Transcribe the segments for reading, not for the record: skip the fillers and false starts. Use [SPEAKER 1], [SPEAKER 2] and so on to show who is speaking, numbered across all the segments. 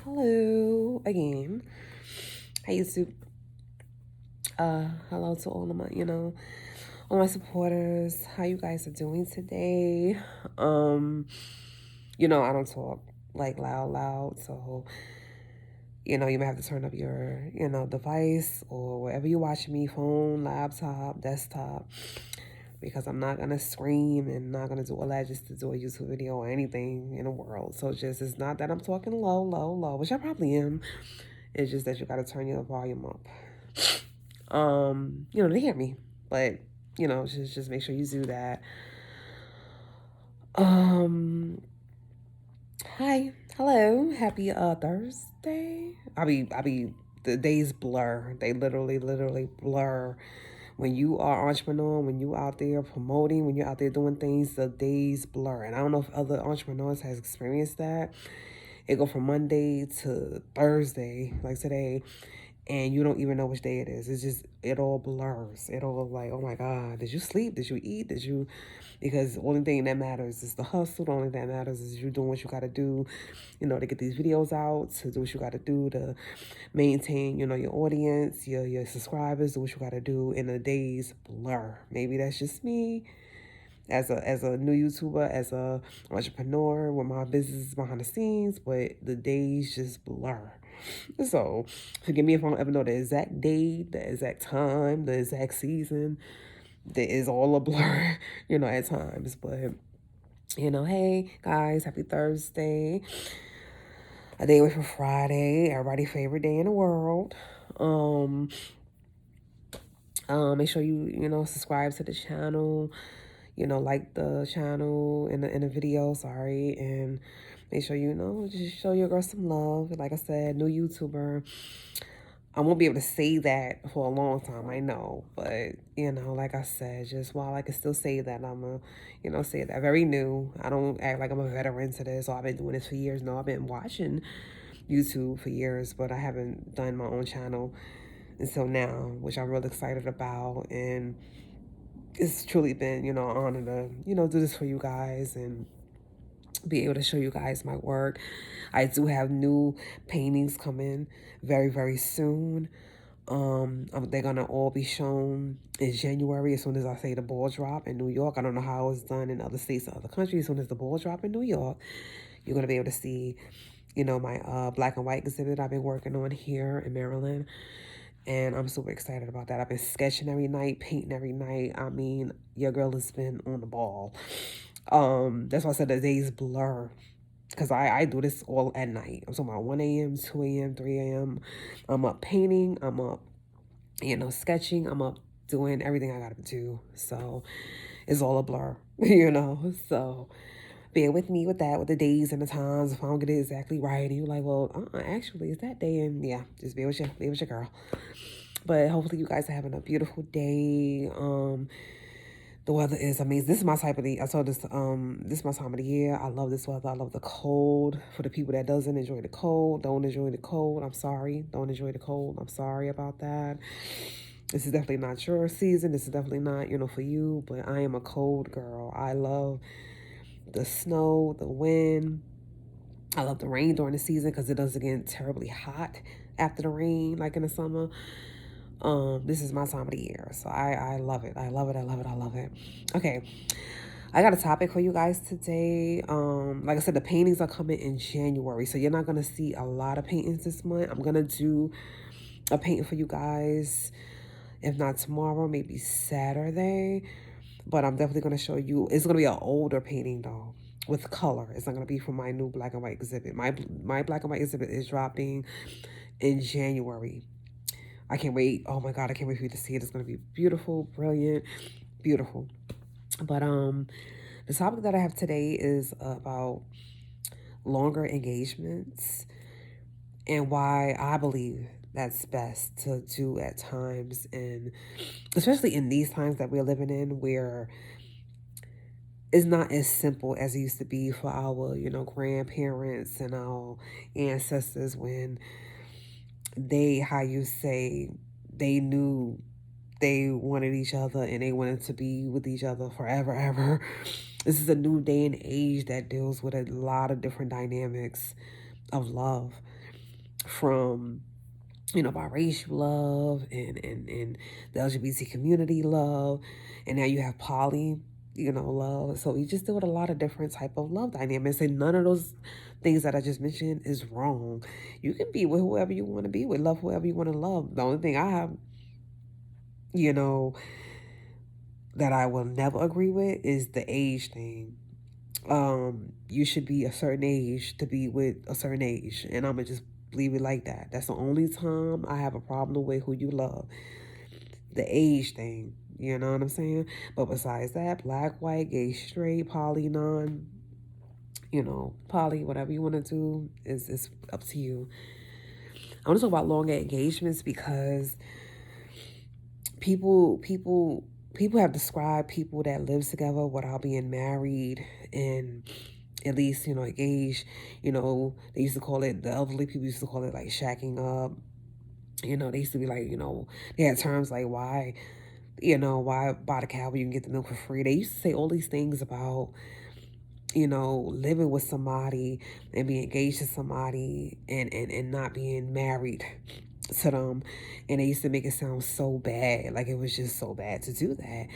[SPEAKER 1] Hello again. Hey YouTube. Hello to all of my, all my supporters. How you guys are doing today? Um, I don't talk like loud, so you may have to turn up your, device or wherever you're watching me, phone, laptop, desktop, because I'm not gonna scream and not gonna do all that just to do a YouTube video or anything in the world. So just it's not that I'm talking low, which I probably am. It's just that you gotta turn your volume up. To hear me. But, just make sure you do that. Um Hi. Hello. Happy Thursday. I be the days blur. They literally blur. When you are entrepreneur, when you out there promoting, when you're out there doing things, the days blur. And I don't know if other entrepreneurs has experienced that. It go from Monday to Thursday, like today, and you don't even know which day it is. It's just, it all blurs. It all like, oh my God, did you sleep? Did you eat? Because the only thing that matters is the hustle. The only thing that matters is you doing what you got to do, to get these videos out, to do what you got to do to maintain, your audience, your subscribers, do what you got to do. And the days blur. Maybe that's just me as a new YouTuber, as a entrepreneur with my business behind the scenes, but the days just blur. So forgive me if I don't ever know the exact date, the exact time, the exact season. That is all a blur, at times. But hey guys, happy Thursday. A day away from Friday, everybody's favorite day in the world. Um, Make sure you subscribe to the channel, like the channel in the video, sorry, and make sure just show your girl some love. Like I said, new YouTuber. I won't be able to say that for a long time, I know, but like I said, just while I can still say that, I'm a, say that very new. I don't act like I'm a veteran to this, or I've been doing this for years. No, I've been watching YouTube for years, but I haven't done my own channel until now, which I'm really excited about. And it's truly been, an honor to, do this for you guys and be able to show you guys my work. I do have new paintings coming very soon. They're gonna all be shown in January as soon as I say the ball drop in New York. I don't know how it's done in other states or other countries. As soon as the ball drop in New York, you're gonna be able to see, my black and white exhibit I've been working on here in Maryland. And I'm super excited about that. I've been sketching every night, painting every night. I mean, your girl has been on the ball. That's why I said the days blur. Because I do this all at night. I'm talking about 1 a.m., 2 a.m., 3 a.m. I'm up painting. I'm up, sketching. I'm up doing everything I got to do. So it's all a blur, So bear with me with that, with the days and the times. If I don't get it exactly right, and you're like, well, actually, it's that day. And yeah, just be with your girl. But hopefully you guys are having a beautiful day. The weather is amazing. This is my type of the. I told this is my time of the year. I love this weather. I love the cold. For the people that doesn't enjoy the cold, don't enjoy the cold, I'm sorry. Don't enjoy the cold. I'm sorry about that. This is definitely not your season. This is definitely not, for you. But I am a cold girl. I love the snow, the wind. I love the rain during the season because it doesn't get terribly hot after the rain, like in the summer. This is my time of the year, so I love it. I love it. I love it. I love it. Okay, I got a topic for you guys today. Like I said, the paintings are coming in January, so you're not gonna see a lot of paintings this month. I'm gonna do a painting for you guys, if not tomorrow, maybe Saturday. But I'm definitely gonna show you. It's gonna be an older painting though, with color. It's not gonna be from my new black and white exhibit. My black and white exhibit is dropping in January. I can't wait. Oh my God, I can't wait for you to see it. It's gonna be beautiful, brilliant, beautiful. But the topic that I have today is about longer engagements and why I believe that's best to do at times, and especially in these times that we're living in where it's not as simple as it used to be for our, grandparents and our ancestors when they, how you say, they knew they wanted each other and they wanted to be with each other forever, ever. This is a new day and age that deals with a lot of different dynamics of love. from, biracial love and the LGBT community love, and now you have poly, love. So you just deal with a lot of different type of love dynamics, and none of those things that I just mentioned is wrong. You can be with whoever you want to be with, love whoever you want to love. The only thing I have, you know, that I will never agree with is the age thing. You should be a certain age to be with a certain age, and I'm gonna just leave it like that. That's the only time I have a problem with who you love. The age thing, you know what I'm saying? But besides that, black, white, gay, straight, poly, non, poly, whatever you want to do is up to you. I want to talk about longer engagements because people have described people that live together without being married and at least engaged. They used to call it, the elderly people used to call it like shacking up. They used to be like, they had terms like why buy the cow when you can get the milk for free. They used to say all these things about living with somebody and being engaged to somebody and not being married to them. And they used to make it sound so bad, like it was just so bad to do that.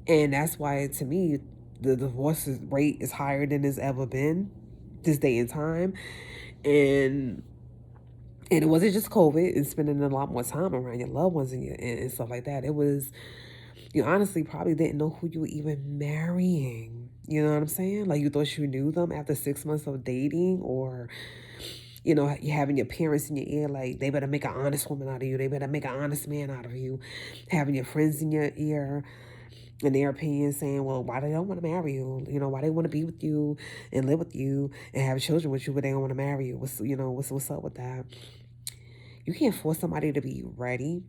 [SPEAKER 1] And that's why, to me, the divorce rate is higher than it's ever been this day and time. And it wasn't just COVID and spending a lot more time around your loved ones and stuff like that. It was, you honestly probably didn't know who you were even marrying. You know what I'm saying? Like, you thought you knew them after 6 months of dating, or, you having your parents in your ear, like, they better make an honest woman out of you. They better make an honest man out of you. Having your friends in your ear, in their opinion, saying, well, why they don't want to marry you? Why they want to be with you and live with you and have children with you, but they don't want to marry you? What's up with that? You can't force somebody to be ready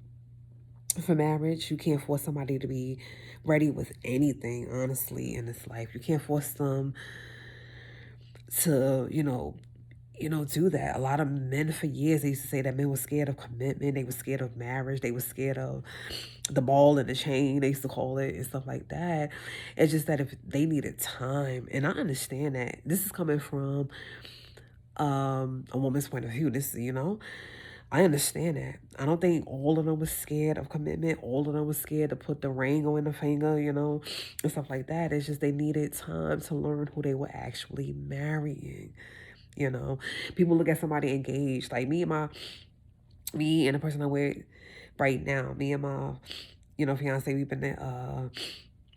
[SPEAKER 1] for marriage. You can't force somebody to be ready with anything, honestly, in this life. You can't force them to, do that. A lot of men for years, they used to say that men were scared of commitment. They were scared of marriage. They were scared of the ball and the chain, they used to call it, and stuff like that. It's just that if they needed time, and I understand that. This is coming from a woman's point of view. I understand that. I don't think all of them was scared of commitment. All of them was scared to put the ring on the finger, and stuff like that. It's just they needed time to learn who they were actually marrying. People look at somebody engaged, like me and the person I'm with right now. Me and my, fiance. We've been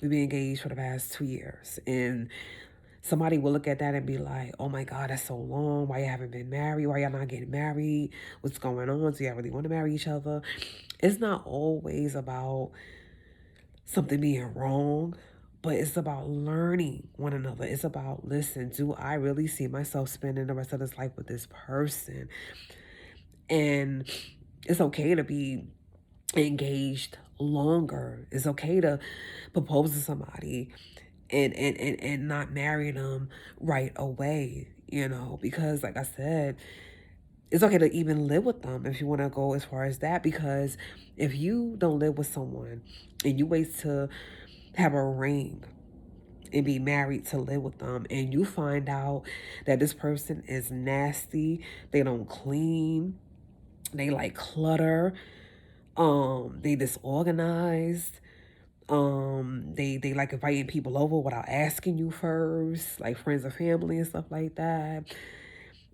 [SPEAKER 1] engaged for the past 2 years, and somebody will look at that and be like, oh my God, that's so long. Why you haven't been married? Why y'all not getting married? What's going on? Do y'all really want to marry each other? It's not always about something being wrong, but it's about learning one another. It's about, listen, do I really see myself spending the rest of this life with this person? And it's okay to be engaged longer. It's okay to propose to somebody and not marry them right away, because like I said, it's okay to even live with them if you want to go as far as that. Because if you don't live with someone and you wait to have a ring and be married to live with them, and you find out that this person is nasty, they don't clean, they like clutter, they disorganized, they like inviting people over without asking you first, like friends or family and stuff like that.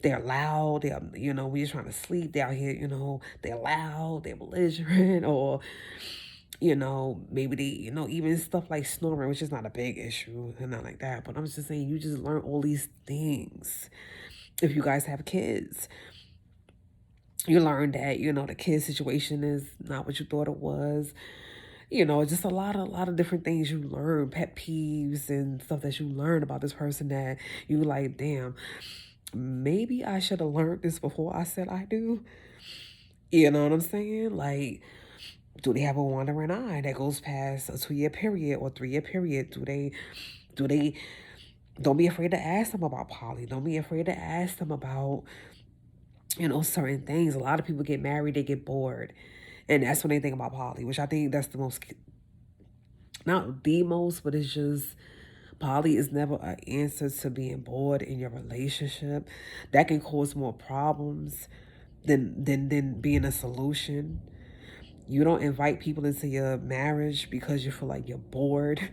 [SPEAKER 1] They're loud. They're, when you're trying to sleep, they're out here, they're loud, they're belligerent, or, maybe they, even stuff like snoring, which is not a big issue and not like that. But I'm just saying, you just learn all these things. If you guys have kids, you learn that, the kid situation is not what you thought it was. Just a lot of different things you learn, pet peeves and stuff that you learn about this person that you like, damn, maybe I should have learned this before I said I do. You know what I'm saying? Like, do they have a wandering eye that goes past a 2-year period or 3-year period? Do they, don't be afraid to ask them about poly. Don't be afraid to ask them about, certain things. A lot of people get married, they get bored. And that's when they think about poly, which I think that's the most, not the most, but it's just, poly is never an answer to being bored in your relationship. That can cause more problems than being a solution. You don't invite people into your marriage because you feel like you're bored.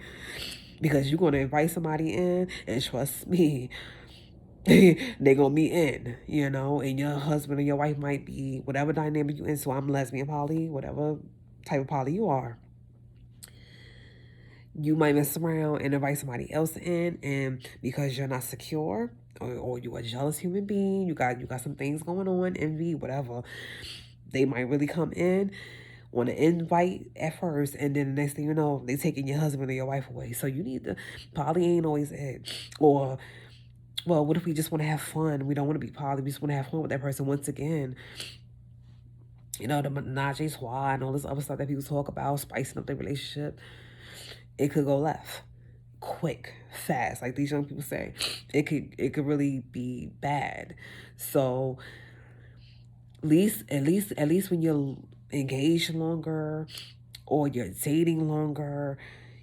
[SPEAKER 1] Because you're going to invite somebody in, and trust me, they're going to be in, and your husband or your wife might be whatever dynamic you in. So I'm lesbian poly, whatever type of poly you are. You might mess around and invite somebody else in, and because you're not secure, or you're a jealous human being, you got some things going on, envy, whatever, they might really come in, want to invite at first, and then the next thing you know, they taking your husband or your wife away. So you need to, poly ain't always it. Or, well, what if we just want to have fun? We don't want to be poly, we just want to have fun with that person. Once again, the menage a trois and all this other stuff that people talk about, spicing up their relationship, it could go left quick, fast, like these young people say. It could really be bad. So at least when you're engaged longer or you're dating longer,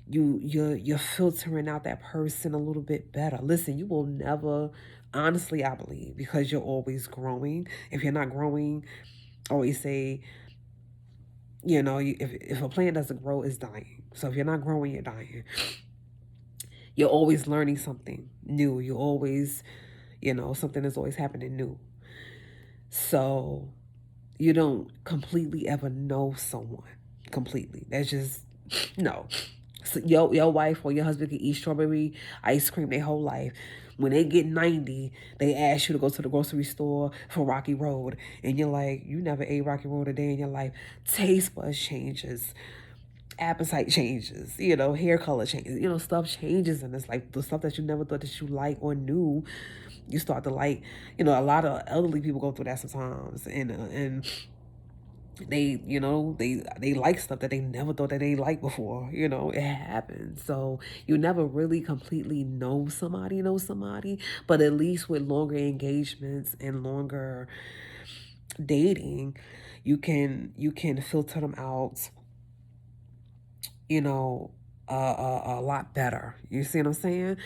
[SPEAKER 1] you're filtering out that person a little bit better. Listen, you will never, honestly, I believe, because you're always growing. If you're not growing, I always say, if a plant doesn't grow, it's dying. So if you're not growing, you're dying. You're always learning something new. You're always, something is always happening new. So you don't completely ever know someone completely. That's just, no. So your wife or your husband can eat strawberry ice cream their whole life. When they get 90, they ask you to go to the grocery store for Rocky Road. And you're like, you never ate Rocky Road a day in your life. Taste buds changes. Appetite changes. Hair color changes. Stuff changes. And it's like the stuff that you never thought that you like or knew, you start to like. A lot of elderly people go through that sometimes. And they like stuff that they never thought that they liked before. It happens. So you never really completely know somebody, but at least with longer engagements and longer dating, you can filter them out, a lot better. You see what I'm saying?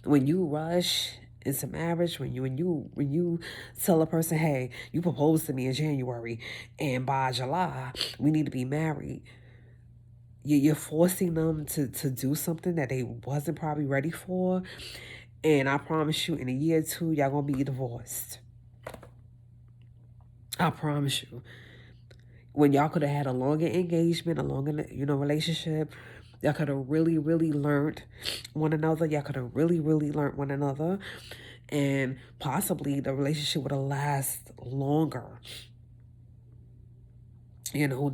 [SPEAKER 1] When you rush into marriage, when you tell a person, hey, you proposed to me in January, and by July we need to be married, you're forcing them to do something that they wasn't probably ready for, and I promise you, in a year or two, y'all gonna be divorced. I promise you. When y'all could have had a longer engagement, a longer, relationship, y'all could have really, really learned one another. Y'all could have really, really learned one another. And possibly the relationship would have lasted longer,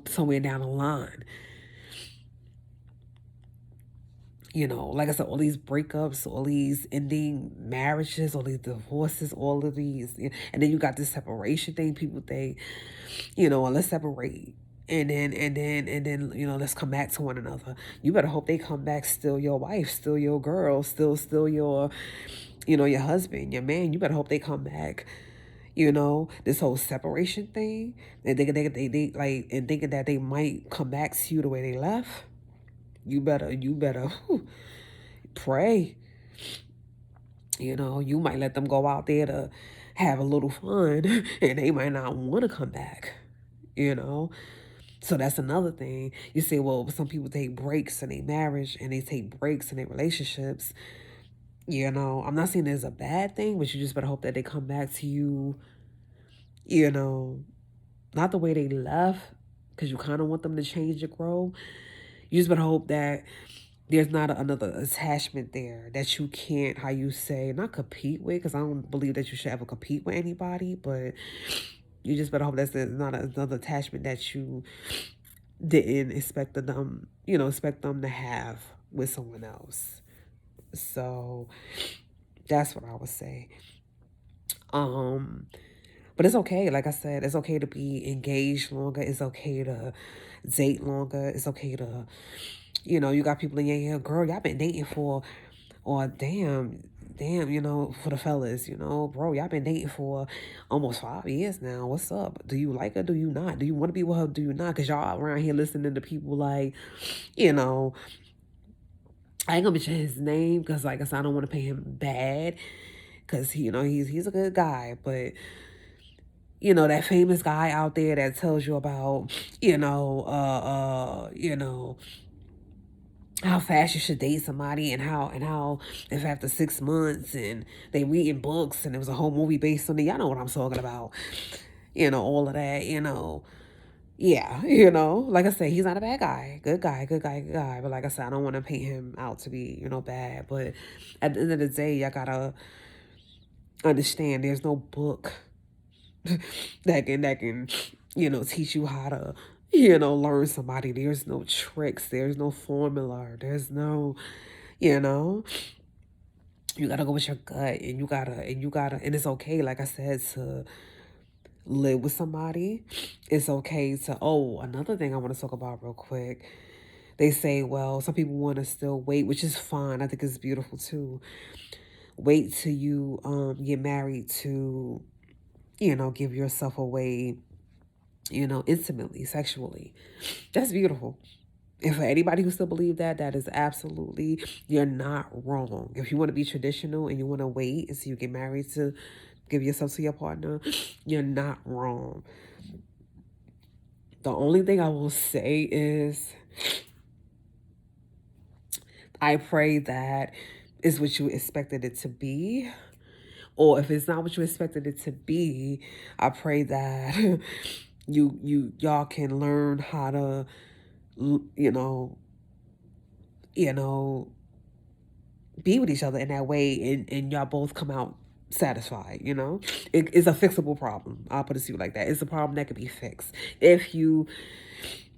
[SPEAKER 1] somewhere down the line. Like I said, all these breakups, all these ending marriages, all these divorces, all of these, and then you got this separation thing. People think, well, let's separate. And then, let's come back to one another. You better hope they come back still your wife, still your girl, still your, your husband, your man. You better hope they come back. This whole separation thing, and they like, and thinking that they might come back to you the way they left. You better pray. You might let them go out there to have a little fun, and they might not want to come back. So that's another thing. You say, well, some people take breaks in their marriage and they take breaks in their relationships. I'm not saying there's a bad thing, but you just better hope that they come back to you, not the way they left, because you kind of want them to change and grow. You just better hope that there's not another attachment there that you can't, how you say, not compete with, because I don't believe that you should ever compete with anybody, but you just better hope that's not another attachment that you didn't expect them, expect them to have with someone else. So that's what I would say. But it's okay. Like I said, it's okay to be engaged longer. It's okay to date longer. It's okay to, you got people in your ear, girl, y'all been dating for, or damn, for the fellas, bro, y'all been dating for almost 5 years now. What's up? Do you like her? Do you not? Do you want to be with her? Do you not? Because y'all around here listening to people like, I ain't gonna mention his name because, like I said, I don't want to pay him bad because, he's a good guy. But, that famous guy out there that tells you about, how fast you should date somebody, and how if after 6 months and they reading books and there was a whole movie based on it. Y'all know what I'm talking about. All of that, yeah, like I said, he's not a bad guy. Good guy, good guy, good guy. But like I said, I don't want to paint him out to be, bad. But at the end of the day, y'all gotta understand there's no book that can teach you how to learn somebody. There's no tricks, there's no formula, there's no you know you gotta go with your gut, and it's okay, like I said, to live with somebody. It's okay to, another thing I want to talk about real quick. They say, well, some people want to still wait, which is fine. I think it's beautiful too. Wait till you get married to give yourself away, intimately, sexually. That's beautiful. And for anybody who still believes that, that is absolutely, you're not wrong. If you want to be traditional and you want to wait until you get married to give yourself to your partner, you're not wrong. The only thing I will say is, I pray that is what you expected it to be. Or if it's not what you expected it to be, I pray that y'all can learn how to, you know, be with each other in that way, and y'all both come out satisfied. It's a fixable problem. I'll put it to you like that. It's a problem that can be fixed if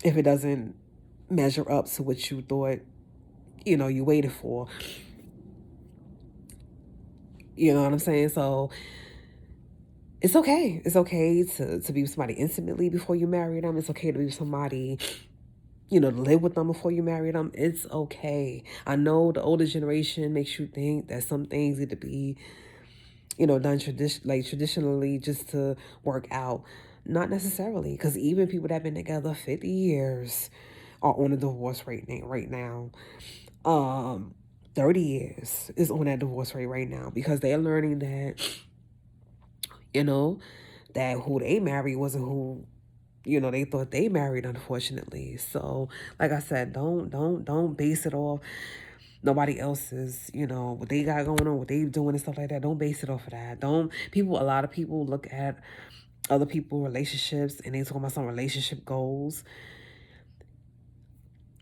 [SPEAKER 1] it doesn't measure up to what you thought you waited for. You know what I'm saying? So it's okay. It's okay to be with somebody intimately before you marry them. It's okay to be with somebody, to live with them before you marry them. It's okay. I know the older generation makes you think that some things need to be, done traditionally just to work out. Not necessarily, because even people that have been together 50 years are on a divorce rate right now. 30 years is on that divorce rate right now, because they're learning that, that who they married wasn't who, they thought they married, unfortunately. So, like I said, don't base it off nobody else's, what they got going on, what they doing and stuff like that. Don't base it off of that. A lot of people look at other people's relationships and they talk about some relationship goals.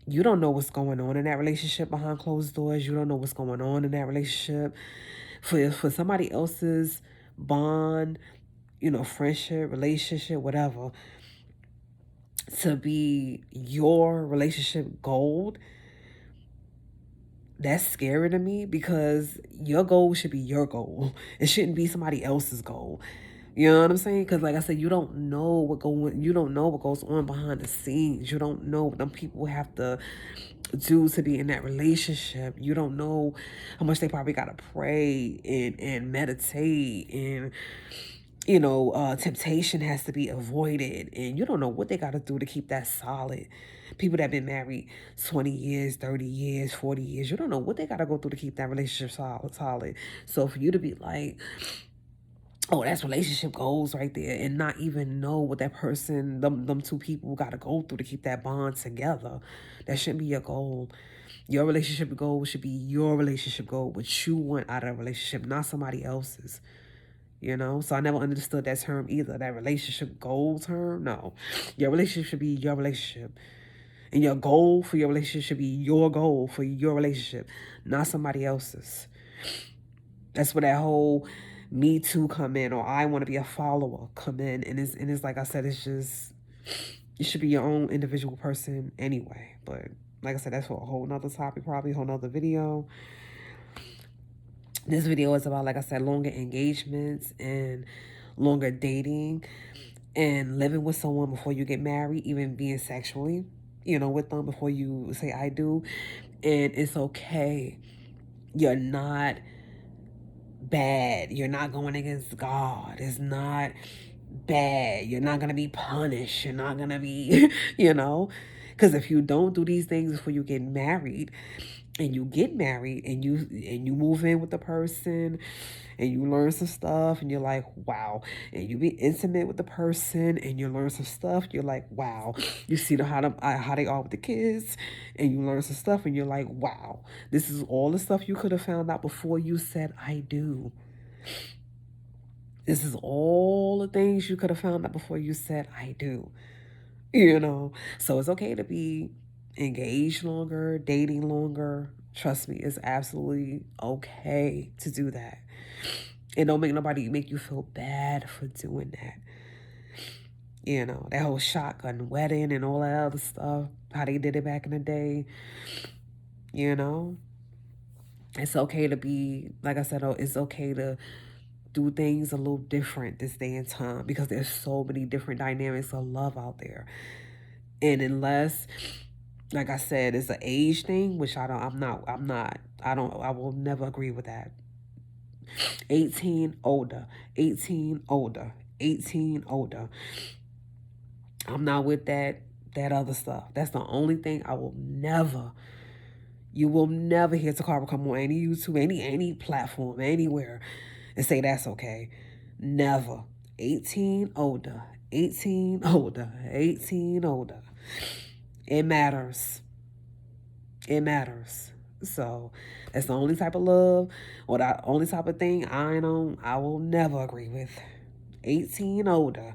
[SPEAKER 1] You don't know what's going on in that relationship behind closed doors. You don't know what's going on in that relationship. For somebody else's bond, friendship, relationship, whatever, to be your relationship goal, that's scary to me, because your goal should be your goal. It shouldn't be somebody else's goal. You know what I'm saying? Because like I said, you don't know what goes on behind the scenes. You don't know what them people have to do to be in that relationship. You don't know how much they probably gotta pray and meditate, and temptation has to be avoided, and you don't know what they gotta do to keep that solid. People that been married 20 years, 30 years, 40 years, you don't know what they gotta go through to keep that relationship solid. So for you to be like, oh, that's relationship goals right there, and not even know what that person, them two people got to go through to keep that bond together, that shouldn't be your goal. Your relationship goal should be your relationship goal, what you want out of a relationship, not somebody else's. So I never understood that term either, that relationship goal term. No, your relationship should be your relationship, and your goal for your relationship should be your goal for your relationship, not somebody else's. That's where that whole me too come in, or I want to be a follower come in, and it's like I said, it's just, you should be your own individual person anyway. But like I said, that's for a whole nother topic, probably a whole nother video. This video is about, like I said, longer engagements and longer dating and living with someone before you get married, even being sexually, with them before you say I do. And it's okay. You're not bad. You're not going against God. It's not bad. You're not going to be punished. You're not going to be, Because if you don't do these things before you get married, and you get married and you move in with the person and you learn some stuff and you're like, wow, and you be intimate with the person and you learn some stuff, you're like, wow, you see how they are with the kids, and you learn some stuff and you're like, wow, this is all the stuff you could have found out before you said I do. This is all the things you could have found out before you said I do. So it's okay to be engaged longer, dating longer. Trust me, it's absolutely okay to do that. And don't make nobody make you feel bad for doing that. That whole shotgun wedding and all that other stuff, how they did it back in the day. It's okay to be, like I said, it's okay to do things a little different this day and time, because there's so many different dynamics of love out there. And unless, like I said, it's an age thing, which I will never agree with that. 18 older, 18 older, 18 older. I'm not with that other stuff. That's the only thing you will never hear Takara come on any YouTube, any platform, anywhere, and say that's okay. Never. 18 older, 18 older, 18 older. It matters. It matters. So that's the only type of love or the only type of thing I will never agree with. 18 older.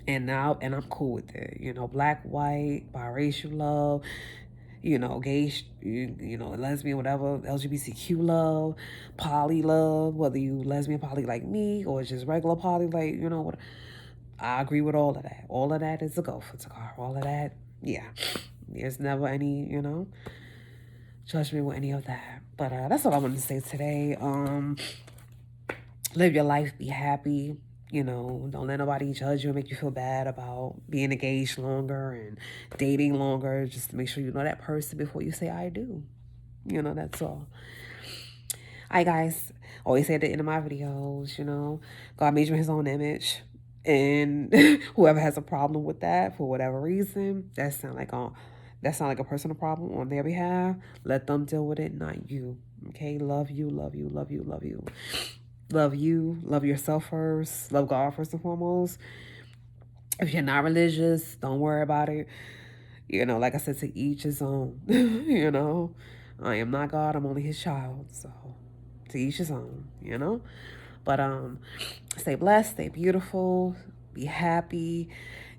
[SPEAKER 1] And I'm cool with it. Black, white, biracial love, gay, lesbian, whatever, LGBTQ love, poly love, whether you lesbian poly like me or just regular poly, like, what. I agree with all of that. All of that is a go for Takara. All of that, yeah. There's never any, judgment with any of that. But that's what I wanted to say today. Live your life, be happy. Don't let nobody judge you and make you feel bad about being engaged longer and dating longer. Just make sure you know that person before you say I do. That's all. Alright, guys. Always say at the end of my videos, God made you in his own image. And whoever has a problem with that for whatever reason, that sound like a personal problem on their behalf. Let them deal with it, not you. Okay? Love you, love you, love you, love you. Love you. Love yourself first. Love God first and foremost. If you're not religious, don't worry about it. Like I said, to each his own. I am not God. I'm only his child. So to each his own, But stay blessed, stay beautiful, be happy,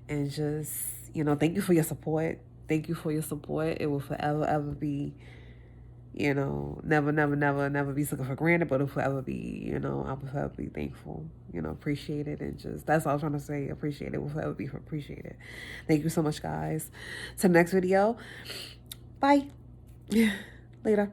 [SPEAKER 1] and just, thank you for your support. Thank you for your support. It will forever, ever be, never, never, never, never be taken for granted, but it'll forever be, I will forever be thankful, appreciate it, and just, that's all I was trying to say, appreciate it, will forever be appreciated. Thank you so much, guys. Till the next video, bye. Later.